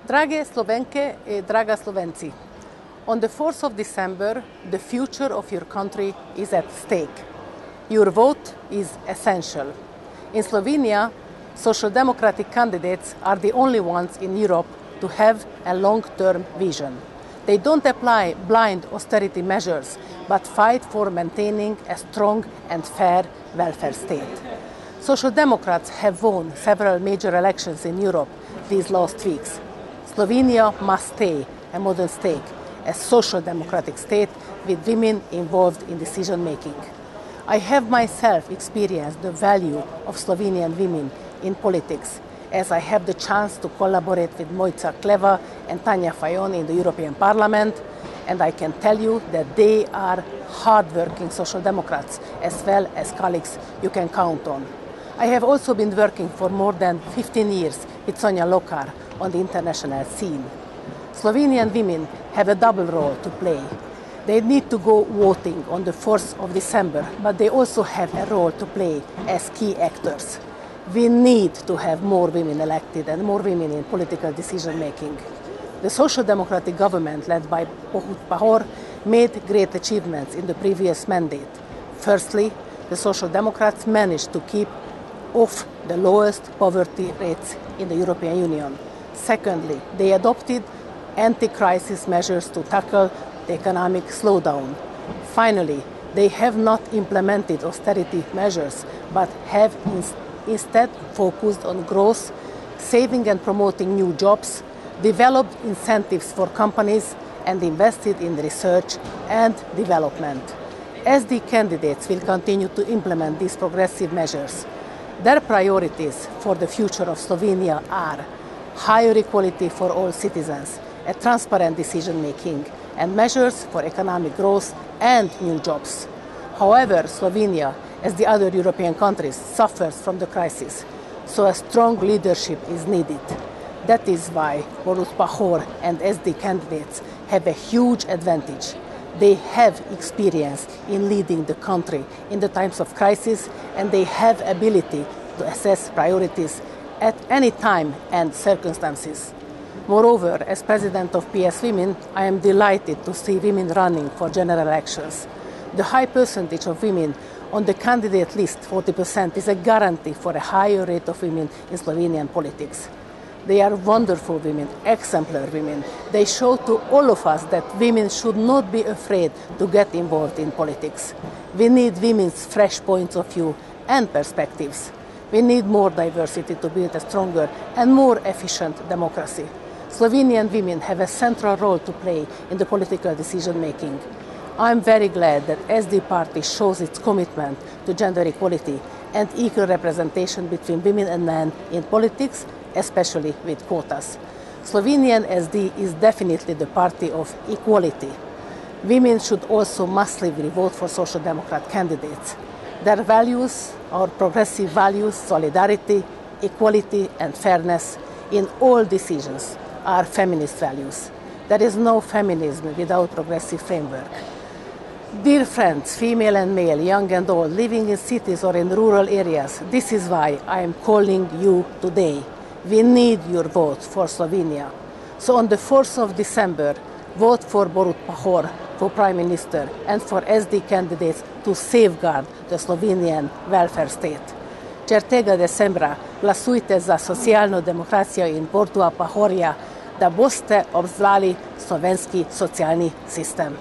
Drage Slovenke e draga Slovenci, on the 4th of December, the future of your country is at stake. Your vote is essential. In Slovenia, social democratic candidates are the only ones in Europe to have a long-term vision. They don't apply blind austerity measures, but fight for maintaining a strong and fair welfare state. Social Democrats have won several major elections in Europe these last weeks. Slovenia must stay a modern state, a social democratic state with women involved in decision-making. I have myself experienced the value of Slovenian women in politics, as I have the chance to collaborate with Mojca Kleva and Tanja Fajon in the European Parliament, and I can tell you that they are hard-working social democrats, as well as colleagues you can count on. I have also been working for more than 15 years with Sonja Lokar on the international scene. Slovenian women have a double role to play. They need to go voting on the 4th of December, but they also have a role to play as key actors. We need to have more women elected and more women in political decision-making. The Social Democratic government, led by Borut Pahor, made great achievements in the previous mandate. Firstly, the Social Democrats managed to keep off the lowest poverty rates in the European Union. Secondly, they adopted anti-crisis measures to tackle the economic slowdown. Finally, they have not implemented austerity measures, but have instead focused on growth, saving and promoting new jobs, developed incentives for companies, and invested in research and development. SD candidates will continue to implement these progressive measures. Their priorities for the future of Slovenia are higher equality for all citizens, a transparent decision-making, and measures for economic growth and new jobs. However, Slovenia, as the other European countries, suffers from the crisis, so a strong leadership is needed. That is why Borut Pahor and SD candidates have a huge advantage. They have experience in leading the country in the times of crisis, and they have ability to assess priorities at any time and circumstances. Moreover, as president of PS Women, I am delighted to see women running for general elections. The high percentage of women on the candidate list, 40%, is a guarantee for a higher rate of women in Slovenian politics. They are wonderful women, exemplary women. They show to all of us that women should not be afraid to get involved in politics. We need women's fresh points of view and perspectives. We need more diversity to build a stronger and more efficient democracy. Slovenian women have a central role to play in the political decision-making. I'm very glad that SD Party shows its commitment to gender equality and equal representation between women and men in politics, especially with quotas. Slovenian SD is definitely the party of equality. Women should also massively vote for Social Democrat candidates. Their values, our progressive values, solidarity, equality and fairness in all decisions are feminist values. There is no feminism without progressive framework. Dear friends, female and male, young and old, living in cities or in rural areas, this is why I am calling you today. We need your vote for Slovenia. So on the 4th of December, vote for Borut Pahor for Prime Minister and for SD candidates to safeguard the Slovenian welfare state. Če tega decembra glasujte za socialno demokracijo in Boruta Pahorja, da boste obzvali slovenski socialni sistem.